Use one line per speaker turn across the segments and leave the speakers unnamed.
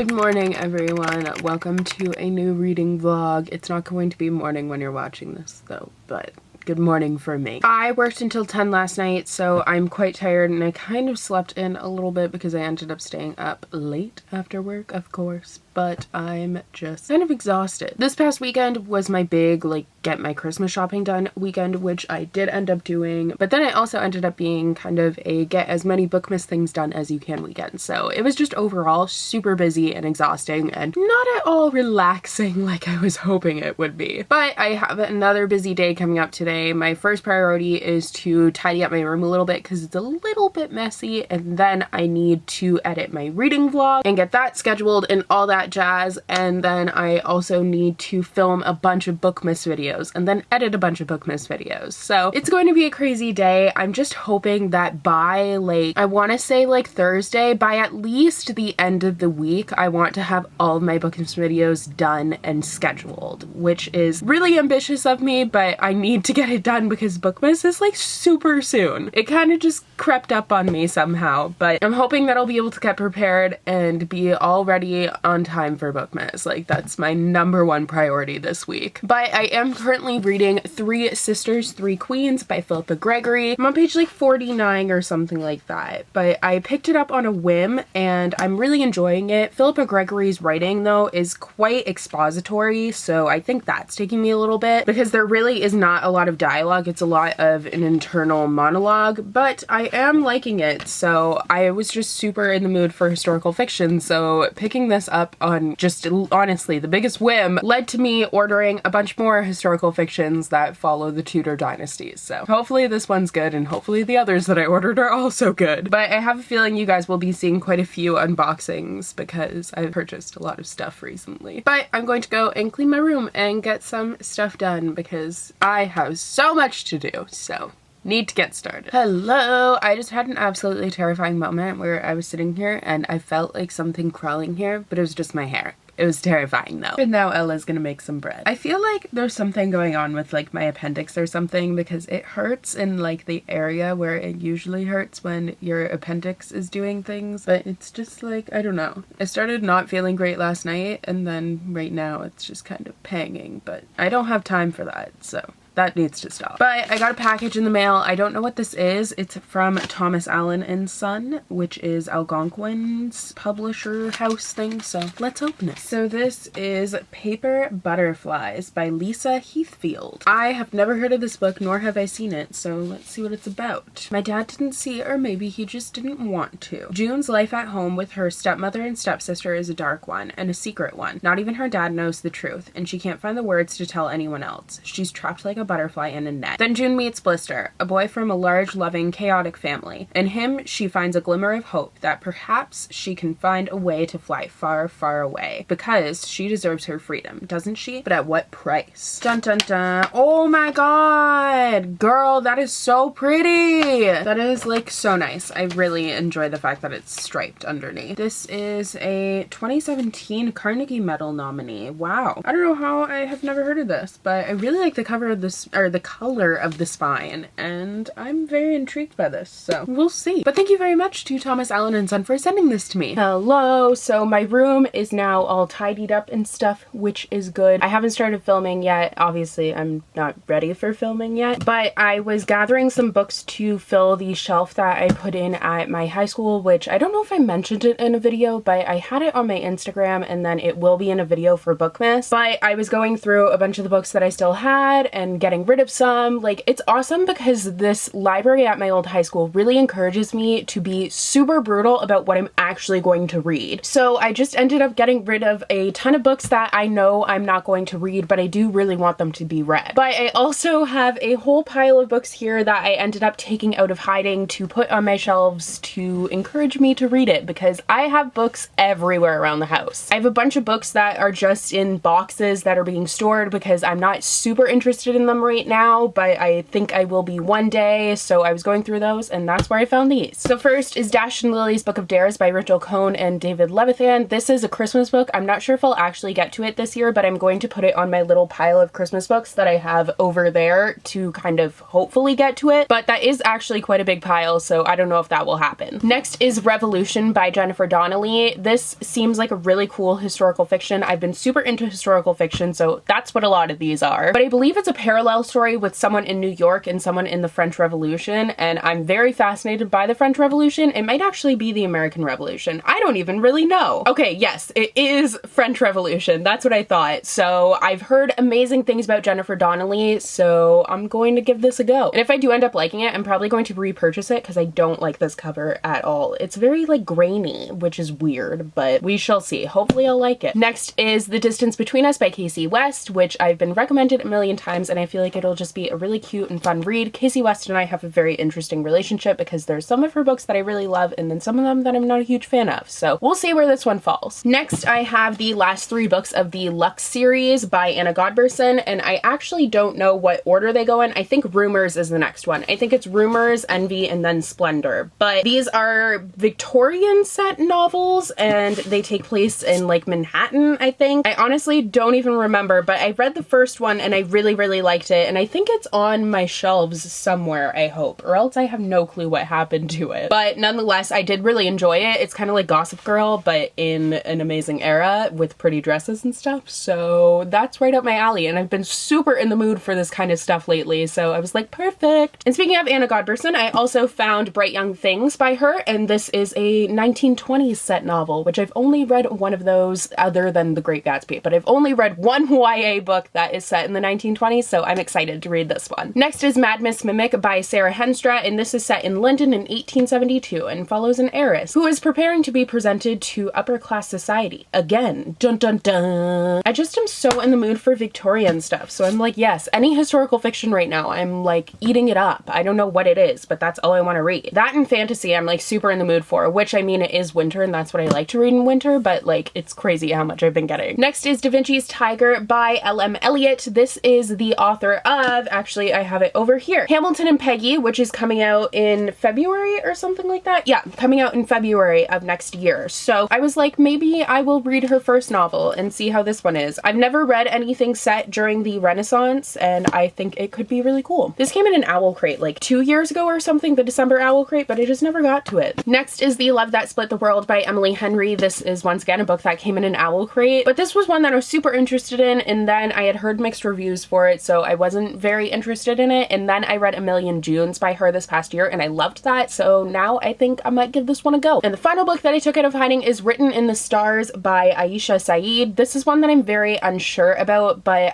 Good morning, everyone. Welcome to a new reading vlog. It's not going to be morning when you're watching this though, but good morning for me. I worked until 10 last night, so I'm quite tired, and I kind of slept in a little bit because I ended up staying up late after work, of course, but I'm just kind of exhausted. This past weekend was my big, get my Christmas shopping done weekend, which I did end up doing, but then I also ended up being kind of a get as many Bookmas things done as you can weekend. So it was just overall super busy and exhausting and not at all relaxing like I was hoping it would be. But I have another busy day coming up today. My first priority is to tidy up my room a little bit because it's a little bit messy, and then I need to edit my reading vlog and get that scheduled and all that jazz, and then I also need to film a bunch of Bookmas videos and then edit a bunch of Bookmas videos. So it's going to be a crazy day. I'm just hoping that by I want to say Thursday, by at least the end of the week, I want to have all of my Bookmas videos done and scheduled, which is really ambitious of me, but I need to get it done because Bookmas is super soon. It kind of just crept up on me somehow, but I'm hoping that I'll be able to get prepared and be all ready on time for Bookmas. That's my #1 priority this week. But I am currently reading Three Sisters, Three Queens by Philippa Gregory. I'm on page 49 or something like that, but I picked it up on a whim and I'm really enjoying it. Philippa Gregory's writing though is quite expository, so I think that's taking me a little bit because there really is not a lot of dialogue. It's a lot of an internal monologue, but I am liking it. So I was just super in the mood for historical fiction, so picking this up on just honestly the biggest whim led to me ordering a bunch more historical fictions that follow the Tudor dynasties. So hopefully this one's good, and hopefully the others that I ordered are also good. But I have a feeling you guys will be seeing quite a few unboxings because I've purchased a lot of stuff recently. But I'm going to go and clean my room and get some stuff done because I have so much to do, so need to get started. Hello! I just had an absolutely terrifying moment where I was sitting here and I felt like something crawling here, but it was just my hair. It was terrifying though. And now Ella's gonna make some bread. I feel like there's something going on with my appendix or something because it hurts in the area where it usually hurts when your appendix is doing things, but it's just I don't know. I started not feeling great last night, and then right now it's just kind of panging, but I don't have time for that, so that needs to stop. But I got a package in the mail. I don't know what this is. It's from Thomas Allen and Son, which is Algonquin's publisher house thing, so let's open it. So this is Paper Butterflies by Lisa Heathfield. I have never heard of this book, nor have I seen it, so let's see what it's about. My dad didn't see it, or maybe he just didn't want to. June's life at home with her stepmother and stepsister is a dark one, and a secret one. Not even her dad knows the truth, and she can't find the words to tell anyone else. She's trapped like a butterfly in a net. Then June meets Blister, a boy from a large, loving, chaotic family. In him, she finds a glimmer of hope that perhaps she can find a way to fly far, far away. Because she deserves her freedom, doesn't she? But at what price? Dun dun dun. Oh my god! Girl, that is so pretty! That is so nice. I really enjoy the fact that it's striped underneath. This is a 2017 Carnegie Medal nominee. Wow. I don't know how I have never heard of this, but I really like the cover of this, or the color of the spine, and I'm very intrigued by this, so we'll see. But thank you very much to Thomas Allen and Son for sending this to me. Hello! So my room is now all tidied up and stuff, which is good. I haven't started filming yet. Obviously, I'm not ready for filming yet, but I was gathering some books to fill the shelf that I put in at my high school, which I don't know if I mentioned it in a video, but I had it on my Instagram, and then it will be in a video for Bookmas. But I was going through a bunch of the books that I still had and getting rid of some. It's awesome because this library at my old high school really encourages me to be super brutal about what I'm actually going to read. So I just ended up getting rid of a ton of books that I know I'm not going to read, but I do really want them to be read. But I also have a whole pile of books here that I ended up taking out of hiding to put on my shelves to encourage me to read it, because I have books everywhere around the house. I have a bunch of books that are just in boxes that are being stored because I'm not super interested in them right now, but I think I will be one day. So I was going through those and that's where I found these. So first is Dash and Lily's Book of Dares by Rachel Cohn and David Levithan. This is a Christmas book. I'm not sure if I'll actually get to it this year, but I'm going to put it on my little pile of Christmas books that I have over there to kind of hopefully get to it. But that is actually quite a big pile, so I don't know if that will happen. Next is Revolution by Jennifer Donnelly. This seems like a really cool historical fiction. I've been super into historical fiction, so that's what a lot of these are. But I believe it's a parallel story with someone in New York and someone in the French Revolution, and I'm very fascinated by the French Revolution. It might actually be the American Revolution. I don't even really know. Okay, yes, it is French Revolution. That's what I thought. So I've heard amazing things about Jennifer Donnelly, so I'm going to give this a go. And if I do end up liking it, I'm probably going to repurchase it because I don't like this cover at all. It's very like grainy, which is weird, but we shall see. Hopefully I'll like it. Next is The Distance Between Us by Casey West, which I've been recommended a million times, and I feel like it'll just be a really cute and fun read. Casey West and I have a very interesting relationship because there's some of her books that I really love and then some of them that I'm not a huge fan of. So we'll see where this one falls. Next, I have the last 3 books of the Lux series by Anna Godberson, and I actually don't know what order they go in. I think Rumors is the next one. I think it's Rumors, Envy, and then Splendor. But these are Victorian set novels and they take place in like Manhattan, I think. I honestly don't even remember, but I read the first one and I really, really liked it. And I think it's on my shelves somewhere, I hope, or else I have no clue what happened to it. But nonetheless, I did really enjoy it. It's kind of like Gossip Girl, but in an amazing era with pretty dresses and stuff. So that's right up my alley. And I've been super in the mood for this kind of stuff lately. So I was like, perfect. And speaking of Anna Godberson, I also found Bright Young Things by her. And this is a 1920s set novel, which I've only read one of those other than The Great Gatsby, but I've only read one YA book that is set in the 1920s. So I'm excited to read this one. Next is Mad Miss Mimic by Sarah Henstra. And this is set in London in 1872 and follows an heiress who is preparing to be presented to upper class society. Again, dun dun dun. I just am so in the mood for Victorian stuff. So I'm like, yes, any historical fiction right now, I'm like eating it up. I don't know what it is, but that's all I want to read. That and fantasy I'm like super in the mood for, which I mean it is winter and that's what I like to read in winter, but like it's crazy how much I've been getting. Next is Da Vinci's Tiger by L.M. Eliot. This is the author of, actually I have it over here, Hamilton and Peggy, which is coming out in February or something like that. Yeah, coming out in February of next year. So I was like, maybe I will read her first novel and see how this one is. I've never read anything set during the Renaissance and I think it could be really cool. This came in an Owl Crate like 2 years ago or something, the December Owl Crate, but I just never got to it. Next is The Love That Split the World by Emily Henry. This is once again a book that came in an Owl Crate, but this was one that I was super interested in and then I had heard mixed reviews for it, so I wasn't very interested in it. And then I read A Million Junes by her this past year and I loved that, so now I think I might give this one a go. And the final book that I took out of hiding is Written in the Stars by Aisha Saeed. This is one that I'm very unsure about, but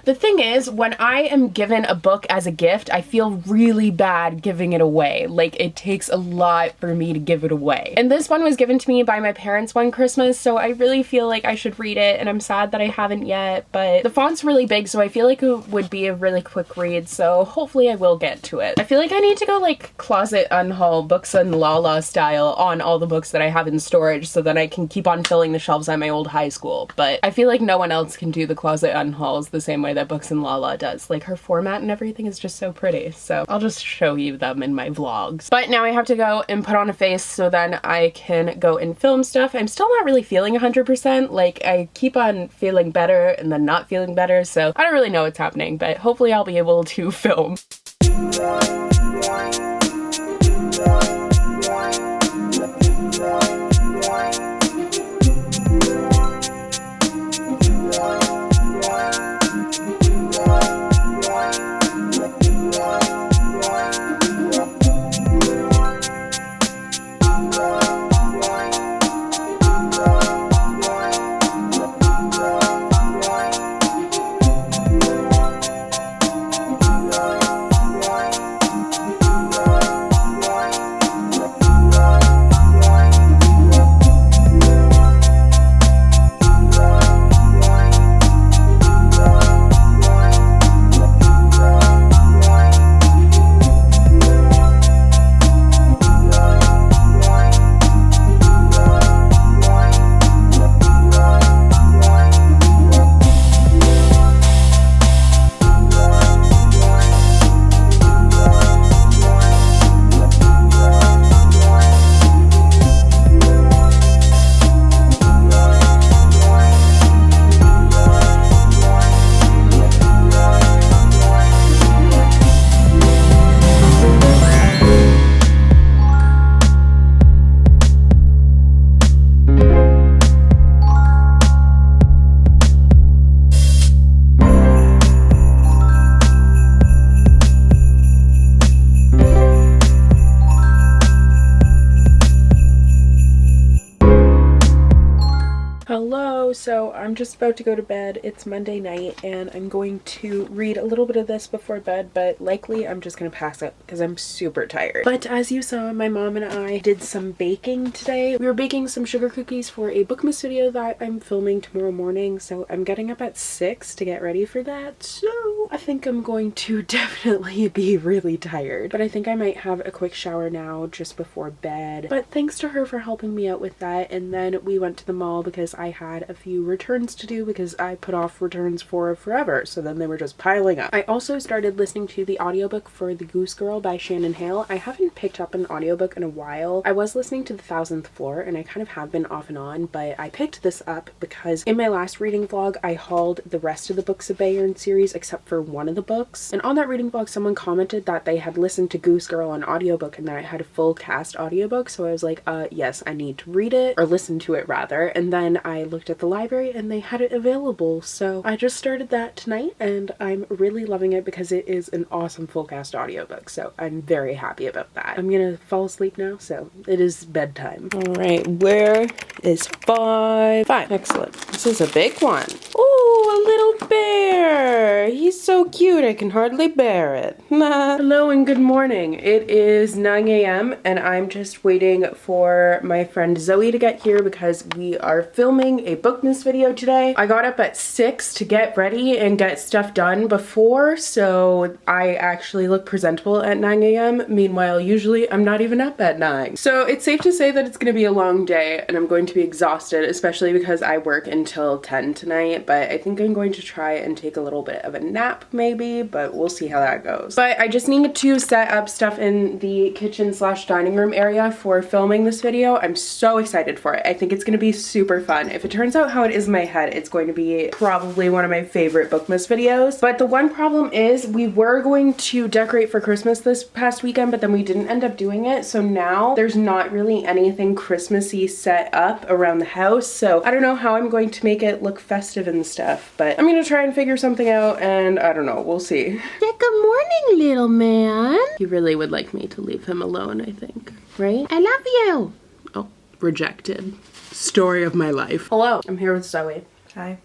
the thing is, when I am given a book as a gift, I feel really bad giving it away. Like, it takes a lot for me to give it away. And this one was given to me by my parents one Christmas, so I really feel like I should read it, and I'm sad that I haven't yet, but the font's really big, so I feel like it would be a really quick read, so hopefully I will get to it. I feel like I need to go like closet unhaul Books and Lala style on all the books that I have in storage so that I can keep on filling the shelves at my old high school, but I feel like no one else can do the closet unhauls the same way that Books and Lala does. Like, her format and everything is just so pretty, so I'll just show you them in my vlogs. But now I have to go and put on a face so then I can go and film stuff. I'm still not really feeling 100%. Like, I keep on feeling better and then not feeling better, so I don't really know what's happening, but hopefully I'll be able to film. So I'm just about to go to bed. It's Monday night and I'm going to read a little bit of this before bed, but likely I'm just gonna pass out because I'm super tired. But as you saw, my mom and I did some baking today. We were baking some sugar cookies for a Bookmas video that I'm filming tomorrow morning, so I'm getting up at 6 to get ready for that. So I think I'm going to definitely be really tired, but I think I might have a quick shower now just before bed. But thanks to her for helping me out with that. And then we went to the mall because I had a few returns to do because I put off returns for forever, so then they were just piling up. I also started listening to the audiobook for The Goose Girl by Shannon Hale. I haven't picked up an audiobook in a while. I was listening to The 1000th Floor and I kind of have been off and on, but I picked this up because in my last reading vlog I hauled the rest of the Books of Bayern series except for one of the books, and on that reading vlog someone commented that they had listened to Goose Girl on audiobook and that it had a full cast audiobook, so I was like, yes, I need to read it, or listen to it rather. And then I looked at the library and they had it available, so I just started that tonight and I'm really loving it because it is an awesome full cast audiobook, so I'm very happy about that. I'm gonna fall asleep now, so it is bedtime. All right, where is 5? Excellent. This is a big one. Oh, a little bear. He's so cute, I can hardly bear it. Hello and good morning. It is 9 a.m. and I'm just waiting for my friend Zoe to get here because we are filming a Bookmas video today. I got up at 6 to get ready and get stuff done before, so I actually look presentable at 9 a.m. Meanwhile, usually I'm not even up at 9. So it's safe to say that it's gonna be a long day and I'm going to be exhausted, especially because I work until 10 tonight, but I think I'm going to try and take a little bit of a nap maybe, but we'll see how that goes. But I just need to set up stuff in the kitchen slash dining room area for filming this video. I'm so excited for it. I think it's gonna be super fun. If it turns out how it is in my head, it's going to be probably one of my favorite Bookmas videos. But the one problem is we were going to decorate for Christmas this past weekend, but then we didn't end up doing it. So now there's not really anything Christmassy set up around the house. So I don't know how I'm going to make it look festive and stuff, but I'm gonna try and figure something out and I don't know, we'll see. Yeah, good morning, little man. He really would like me to leave him alone, I think, right? I love you. Oh, rejected. Story of my life. Hello, I'm here with Zoe.
Hi.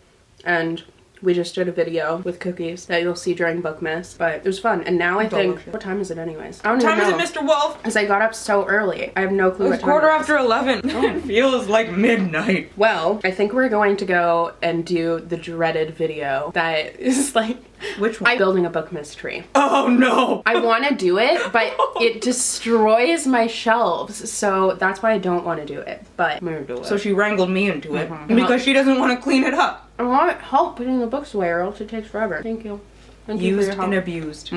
And we just did a video with cookies that you'll see during Bookmas, but it was fun. And now I think, what time is it anyways? I don't even know.
What time is it, Mr. Wolf?
Because I got up so early. I have no clue what time
It's quarter after 11.
Oh.
It feels like midnight.
Well, I think we're going to go and do the dreaded video that is like,
which one?
I'm building a Bookmas tree.
Oh no!
I want to do it, but it destroys my shelves, so that's why I don't want to do it, but I'm gonna do it.
So she wrangled me into it because she doesn't want to clean it up.
I want help putting the books away or else it takes forever. Thank you. Thank you for your help.
Used and abused.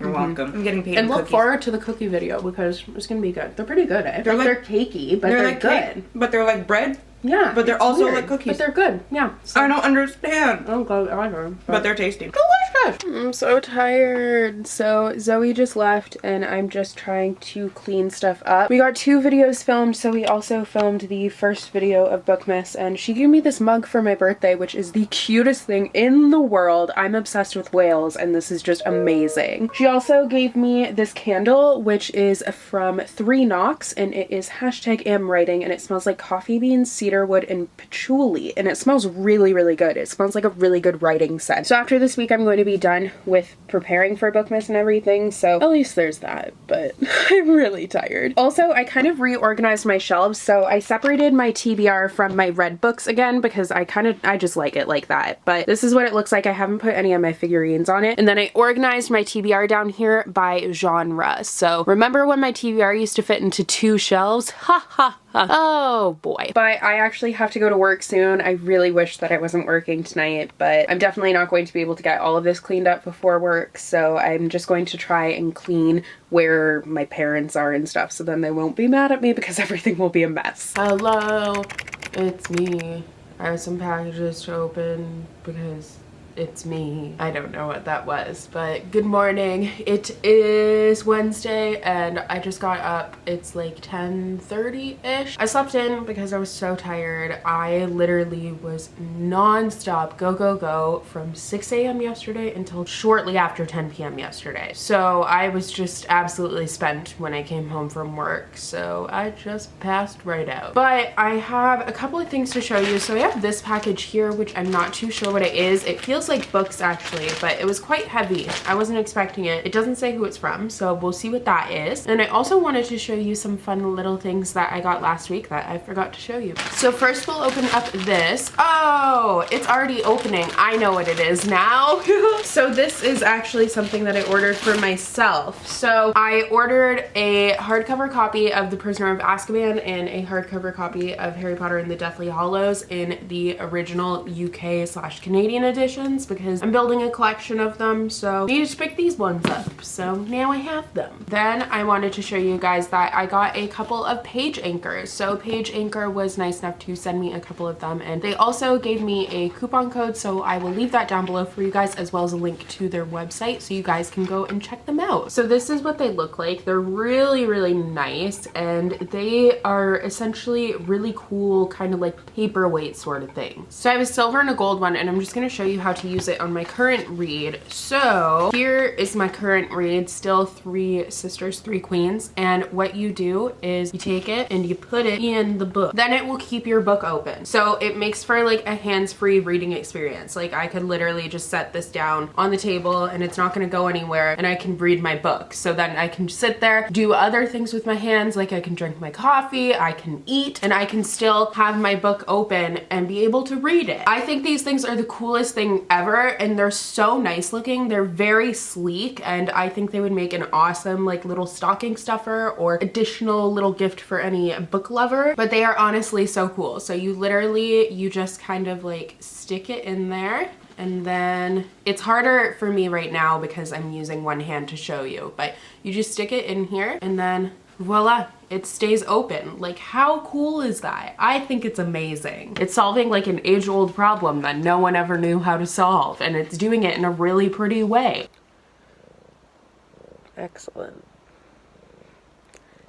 You're welcome. I'm getting paid
And
in
look
cookies.
forward to the cookie video because it's gonna be good. They're pretty good, eh?
They're
They're cakey, but they're
like
good.
cake, but they're like bread.
Yeah.
But they're also
weird,
like cookies.
But they're good, yeah. So
I don't understand.
I don't go either.
But they're tasty.
Delicious! I'm so tired. So Zoe just left and I'm just trying to clean stuff up. We got 2 videos filmed, so we also filmed the first video of Bookmas and she gave me this mug for my birthday, which is the cutest thing in the world. I'm obsessed with whales and this is just amazing. She also gave me this candle, which is from 3 Knocks and it is #amwriting and it smells like coffee beans, cedarwood, and patchouli, and it smells really, really good. It smells like a really good writing scent. So after this week, I'm going to be done with preparing for Bookmas and everything, so at least there's that, but I'm really tired. Also, I kind of reorganized my shelves, so I separated my TBR from my red books again because I just like it like that, but this is what it looks like. I haven't put any of my figurines on it, and then I organized my TBR down here by genre. So remember when my TBR used to fit into 2 shelves? Ha ha. Oh boy. But I actually have to go to work soon. I really wish that I wasn't working tonight, but I'm definitely not going to be able to get all of this cleaned up before work, so I'm just going to try and clean where my parents are and stuff, so then they won't be mad at me because everything will be a mess. Hello, it's me. I have some packages to open because it's me. I don't know what that was, but good morning. It is Wednesday and I just got up. It's like 10:30-ish. I slept in because I was so tired. I literally was non-stop go from 6 a.m. yesterday until shortly after 10 p.m. yesterday. So I was just absolutely spent when I came home from work. So I just passed right out. But I have a couple of things to show you. So I have this package here, which I'm not too sure what it is. It feels like books actually, but it was quite heavy. I wasn't expecting it. It doesn't say who it's from, so we'll see what that is. And I also wanted to show you some fun little things that I got last week that I forgot to show you. So first we'll open up this. Oh, it's already opening. I know what it is now. So this is actually something that I ordered for myself. So I ordered a hardcover copy of The Prisoner of Azkaban and a hardcover copy of Harry Potter and the Deathly Hallows in the original UK/Canadian editions because I'm building a collection of them, so I needed to pick these ones up. So now I have them. Then I wanted to show you guys that I got a couple of page anchors. So Page Anchor was nice enough to send me a couple of them, and they also gave me a coupon code, so I will leave that down below for you guys, as well as a link to their website so you guys can go and check them out. So this is what they look like. They're really nice, and they are essentially really cool, kind of like paperweight sort of thing. So I have a silver and a gold one, and I'm just going to show you how to use it on my current read. So here is my current read, still Three Sisters, Three Queens, and what you do is you take it and you put it in the book. Then it will keep your book open. So it makes for like a hands-free reading experience. Like I could literally just set this down on the table and it's not going to go anywhere, and I can read my book. So then I can sit there, do other things with my hands, like I can drink my coffee, I can eat, and I can still have my book open and be able to read it. I think these things are the coolest thing ever, and they're so nice looking. They're very sleek, and I think they would make an awesome like little stocking stuffer or additional little gift for any book lover. But they are honestly so cool. So you just kind of like stick it in there, and then it's harder for me right now because I'm using one hand to show you, but you just stick it in here and then voila, it stays open. Like how cool is that? I think it's amazing. It's solving like an age-old problem that no one ever knew how to solve, and it's doing it in a really pretty way. Excellent.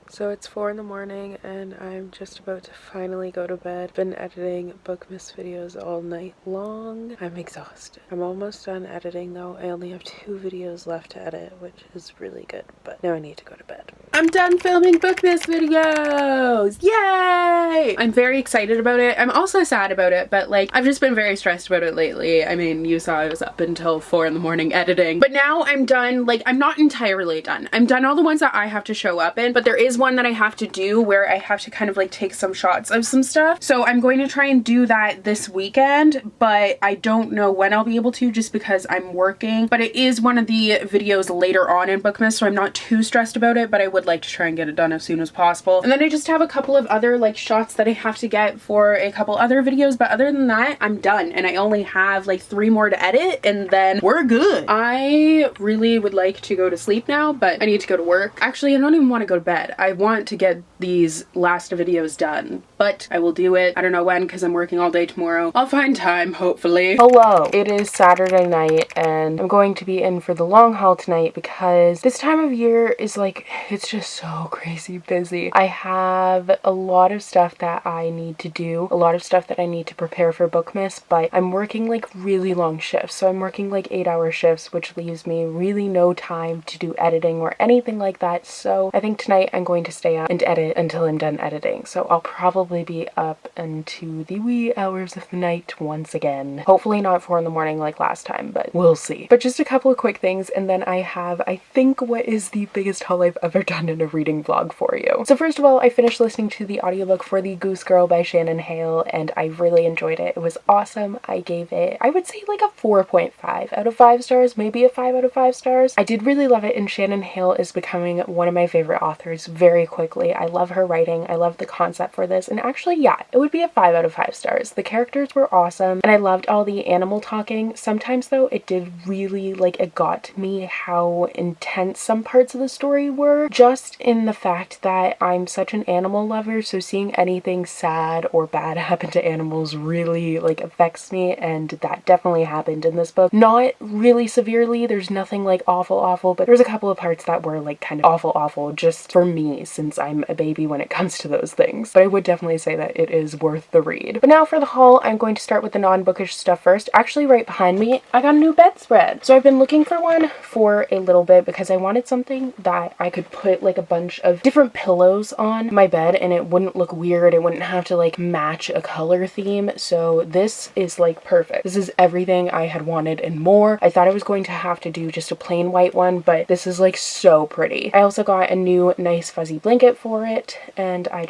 So it's 4 in the morning and I'm just about to finally go to bed. Been editing Bookmas videos all night long. I'm exhausted. I'm almost done editing though. I only have 2 videos left to edit, which is really good, but now I need to go to bed. I'm done filming Bookmas videos! Yay! I'm very excited about it. I'm also sad about it, but like I've just been very stressed about it lately. I mean, you saw I was up until 4 in the morning editing, but now I'm done. Like I'm not entirely done. I'm done all the ones that I have to show up in, but there is one that I have to do where I have to kind of like take some shots of some stuff. So I'm going to try and do that this weekend, but I don't know when I'll be able to just because I'm working. But it is one of the videos later on in Bookmas, so I'm not too stressed about it, but I would like to try and get it done as soon as possible. And then I just have a couple of other like shots that I have to get for a couple other videos, but other than that, I'm done. And I only have like 3 more to edit and then we're good. I really would like to go to sleep now, but I need to go to work. Actually, I don't even want to go to bed. I want to get these last videos done, but I will do it. I don't know when because I'm working all day tomorrow. I'll find time, hopefully. Hello. It is Saturday night and I'm going to be in for the long haul tonight because this time of year is like, it's just so crazy busy. I have a lot of stuff that I need to do, a lot of stuff that I need to prepare for Bookmas, but I'm working like really long shifts. So I'm working like 8-hour shifts, which leaves me really no time to do editing or anything like that. So I think tonight I'm going to stay up and edit until I'm done editing. So I'll probably be up into the wee hours of the night once again. Hopefully not 4 in the morning like last time, but we'll see. But just a couple of quick things, and then I have, I think, what is the biggest haul I've ever done in a reading vlog for you. So first of all, I finished listening to the audiobook for The Goose Girl by Shannon Hale, and I really enjoyed it. It was awesome. I gave it, I would say like a 4.5 out of 5 stars, maybe a 5 out of 5 stars. I did really love it, and Shannon Hale is becoming one of my favorite authors very quickly. I love her writing. I love the concept for this, and actually, yeah, it would be a 5 out of 5 stars. The characters were awesome, and I loved all the animal talking. Sometimes though, it did really, like, it got to me how intense some parts of the story were, just just in the fact that I'm such an animal lover, so seeing anything sad or bad happen to animals really like affects me, and that definitely happened in this book. Not really severely, there's nothing like awful, but there's a couple of parts that were like kind of awful just for me, since I'm a baby when it comes to those things. But I would definitely say that it is worth the read. But now for the haul, I'm going to start with the non-bookish stuff first. Actually, right behind me, I got a new bedspread. So I've been looking for one for a little bit because I wanted something that I could put like a bunch of different pillows on my bed and it wouldn't look weird. It wouldn't have to like match a color theme. So this is like perfect. This is everything I had wanted and more. I thought I was going to have to do just a plain white one, but this is like so pretty. I also got a new nice fuzzy blanket for it, and I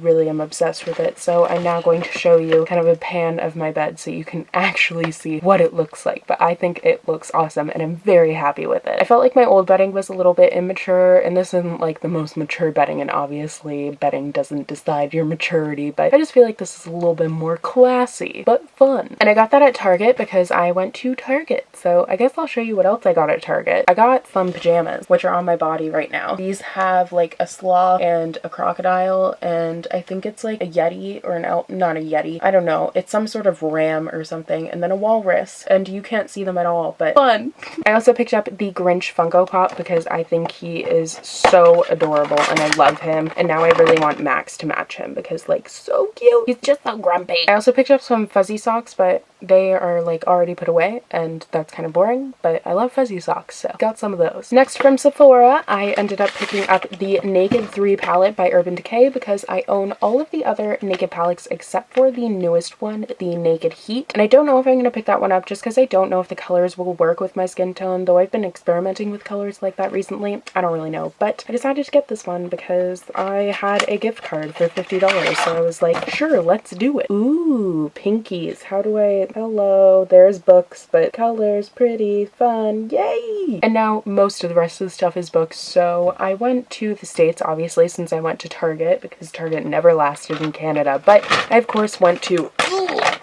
really am obsessed with it. So I'm now going to show you kind of a pan of my bed so you can actually see what it looks like. But I think it looks awesome and I'm very happy with it. I felt like my old bedding was a little bit immature, and this isn't like the most mature bedding, and obviously bedding doesn't decide your maturity, but I just feel like this is a little bit more classy but fun. And I got that at Target because I went to Target. So I guess I'll show you what else I got at Target. I got some pajamas, which are on my body right now. These have like a sloth and a crocodile, and I think it's like a yeti or an elk, not a yeti. I don't know. It's some sort of ram or something, and then a walrus, and you can't see them at all, but fun. I also picked up the Grinch Funko Pop because I think he is so adorable and I love him, and now I really want Max to match him because like so cute. He's just so grumpy. I also picked up some fuzzy socks, but they are like already put away and that's kind of boring, but I love fuzzy socks, so got some of those. Next, from Sephora, I ended up picking up the Naked 3 palette by Urban Decay because I own all of the other Naked palettes except for the newest one, the Naked Heat, and I don't know if I'm going to pick that one up just because I don't know if the colors will work with my skin tone, though I've been experimenting with colors like that recently. I don't really know, but I decided to get this one because I had a gift card for $50, so I was like, sure, let's do it. Ooh, pinkies. How do I... Hello, there's books, but colors, pretty, fun, yay! And now most of the rest of the stuff is books, so I went to the States, obviously, since I went to Target, because Target never lasted in Canada, but I, of course, went to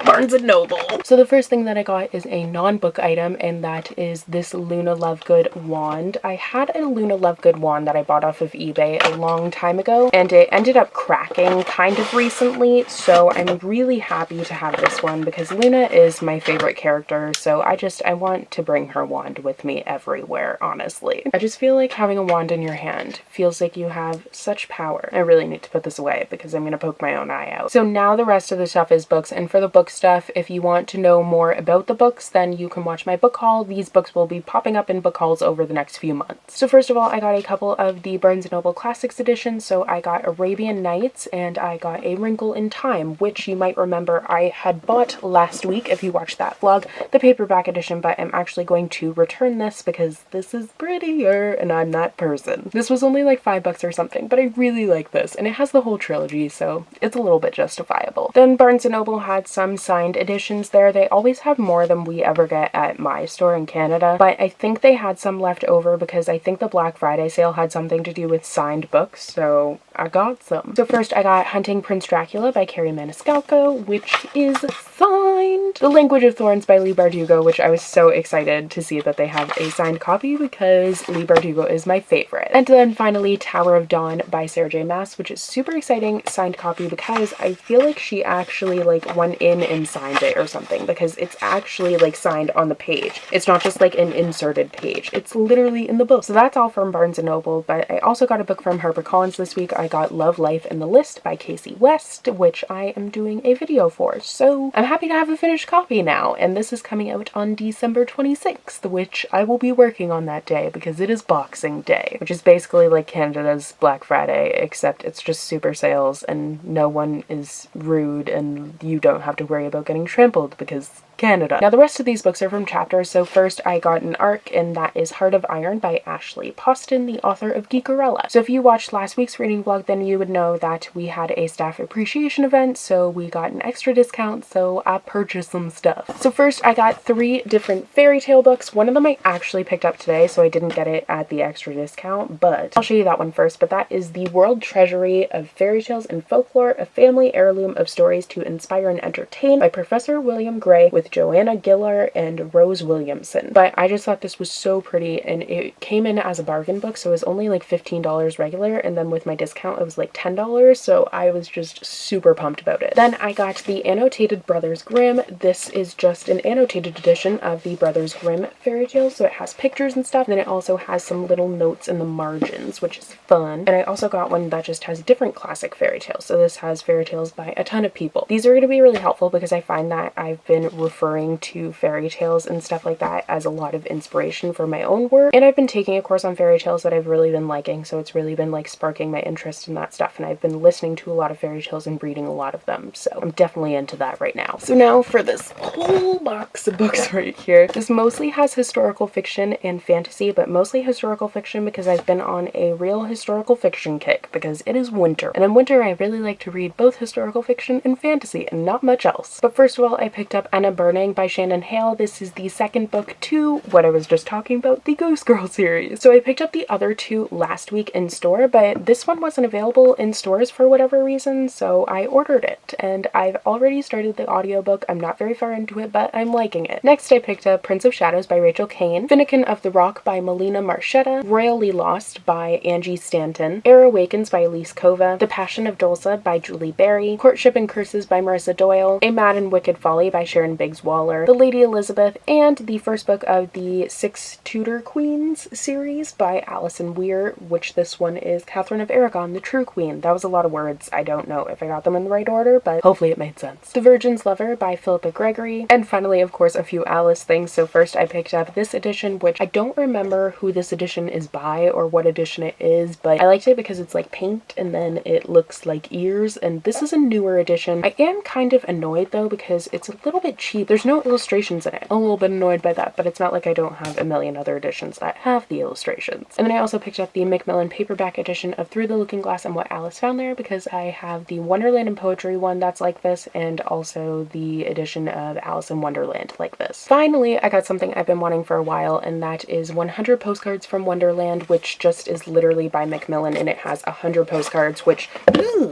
Barnes & Noble. So the first thing that I got is a non-book item, and that is this Luna Lovegood wand. I had a Luna Lovegood wand that I bought off of eBay a long time ago, and it ended up cracking kind of recently, so I'm really happy to have this one because Luna is my favorite character, so I want to bring her wand with me everywhere, honestly. I just feel like having a wand in your hand feels like you have such power. I really need to put this away because I'm gonna poke my own eye out. So now the rest of the stuff is books, and for the book stuff, if you want to know more about the books, then you can watch my book haul. These books will be popping up in book hauls over the next few months. So first of all, I got a couple of the Barnes & Noble Classics editions. So I got Arabian Nights and I got A Wrinkle in Time, which you might remember I had bought last week if you watched that vlog, the paperback edition, but I'm actually going to return this because this is prettier and I'm that person. This was only like $5 or something, but I really like this, and it has the whole trilogy, so it's a little bit justifiable. Then Barnes & Noble had some signed editions there. They always have more than we ever get at my store in Canada, but I think they had some left over because I think the Black Friday sale had something to do with signed books, so I got some. So first I got Hunting Prince Dracula by Carrie Maniscalco, which is signed. The Language of Thorns by Leigh Bardugo, which I was so excited to see that they have a signed copy because Leigh Bardugo is my favorite. And then finally Tower of Dawn by Sarah J Maas, which is super exciting, signed copy, because I feel like she actually like went in and signed it or something, because it's actually like signed on the page. It's not just like an inserted page. It's literally in the book. So that's all from Barnes & Noble, but I also got a book from HarperCollins this week. I got Love, Life, and the List by Casey West, which I am doing a video for. So I'm happy to have a finished copy now, and this is coming out on December 26th, which I will be working on that day because it is Boxing Day, which is basically like Canada's Black Friday, except it's just super sales and no one is rude and you don't have to worry about getting trampled because Canada. Now the rest of these books are from chapters. So first I got an ARC, and that is Heart of Iron by Ashley Poston, the author of Geekerella. So if you watched last week's reading vlog, then you would know that we had a staff appreciation event, so we got an extra discount, so I purchased some stuff. So first I got 3 different fairy tale books. One of them I actually picked up today, so I didn't get it at the extra discount, but I'll show you that one first. But that is The World Treasury of Fairy Tales and Folklore, a family heirloom of stories to inspire and entertain by Professor William Gray, with Joanna Gillar and Rose Williamson. But I just thought this was so pretty, and it came in as a bargain book, so it was only like $15 regular, and then with my discount it was like $10, so I was just super pumped about it. Then I got the Annotated Brothers Grimm. This is just an annotated edition of the Brothers Grimm fairy tales, so it has pictures and stuff, and then it also has some little notes in the margins, which is fun. And I also got one that just has different classic fairy tales, so this has fairy tales by a ton of people. These are going to be really helpful because I find that I've been referring to fairy tales and stuff like that as a lot of inspiration for my own work, and I've been taking a course on fairy tales that I've really been liking, so it's really been like sparking my interest in that stuff, and I've been listening to a lot of fairy tales and reading a lot of them, so I'm definitely into that right now. So now for this whole box of books right here. This mostly has historical fiction and fantasy, but mostly historical fiction because I've been on a real historical fiction kick because it is winter, and in winter I really like to read both historical fiction and fantasy and not much else. But first of all, I picked up Anna Burning by Shannon Hale. This is the second book to what I was just talking about, the Ghost Girl series. So I picked up the other two last week in store, but this one wasn't available in stores for whatever reason, so I ordered it, and I've already started the audiobook. I'm not very far into it, but I'm liking it. Next, I picked up Prince of Shadows by Rachel Kane, Finnegan of the Rock by Melina Marchetta, Royally Lost by Angie Stanton, Air Awakens by Elise Kova, The Passion of Dulce by Julie Berry, Courtship and Curses by Marissa Doyle, A Mad and Wicked Folly by Sharon Biggs Waller, The Lady Elizabeth, and the first book of the Six Tudor Queens series by Alison Weir, which this one is Catherine of Aragon, the True Queen. That was a lot of words. I don't know if I got them in the right order, but hopefully it made sense. The Virgin's Lover by Philippa Gregory, and finally, of course, a few Alice things. So first I picked up this edition, which I don't remember who this edition is by or what edition it is, but I liked it because it's like paint and then it looks like ears, and this is a newer edition. I am kind of annoyed though because it's a little bit cheap. There's no illustrations in it. I'm a little bit annoyed by that, but it's not like I don't have a million other editions that have the illustrations. And then I also picked up the Macmillan paperback edition of Through the Looking Glass and What Alice Found There because I have the Wonderland and Poetry one that's like this, and also the edition of Alice in Wonderland like this. Finally, I got something I've been wanting for a while, and that is 100 Postcards from Wonderland, which just is literally by Macmillan, and it has 100 postcards, which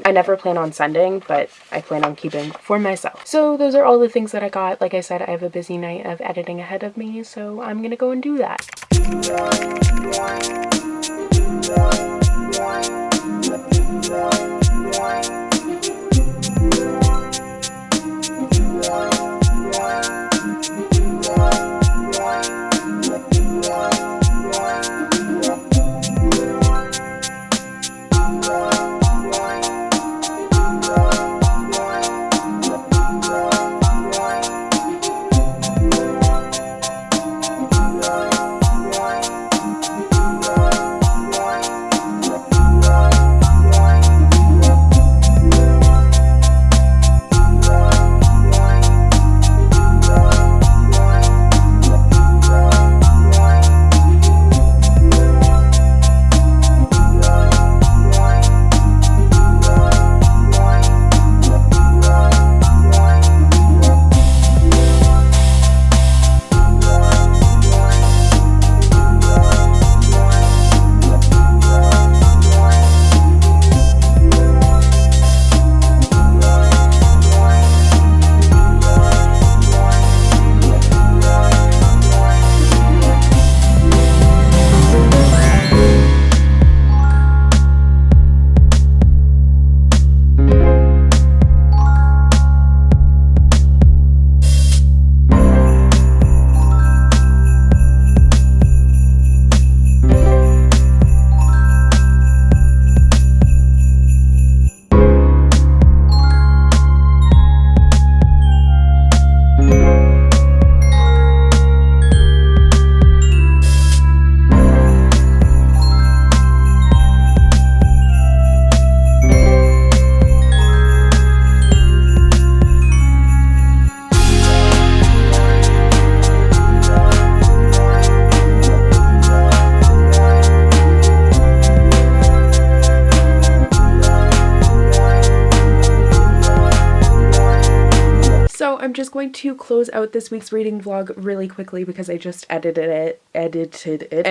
I never plan on sending, but I plan on keeping for myself. So those are all the things that I got. Like I said, I have a busy night of editing ahead of me, so I'm gonna go and do that. going to close out this week's reading vlog really quickly because I just edited it, and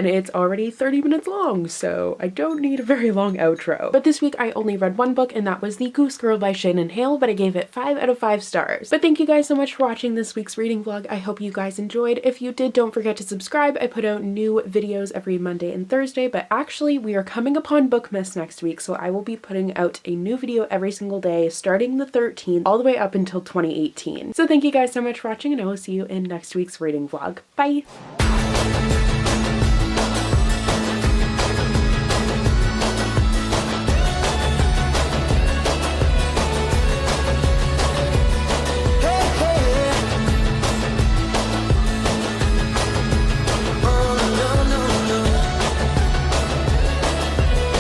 it's already 30 minutes long, so I don't need a very long outro. But this week I only read one book, and that was The Goose Girl by Shannon Hale, but I gave it 5 out of 5 stars. But thank you guys so much for watching this week's reading vlog. I hope you guys enjoyed. If you did, don't forget to subscribe. I put out new videos every Monday and Thursday, but actually we are coming upon Bookmas next week, so I will be putting out a new video every single day starting the 13th all the way up until 2018. So thank you guys so much for watching, and I will see you in next week's reading vlog. Bye!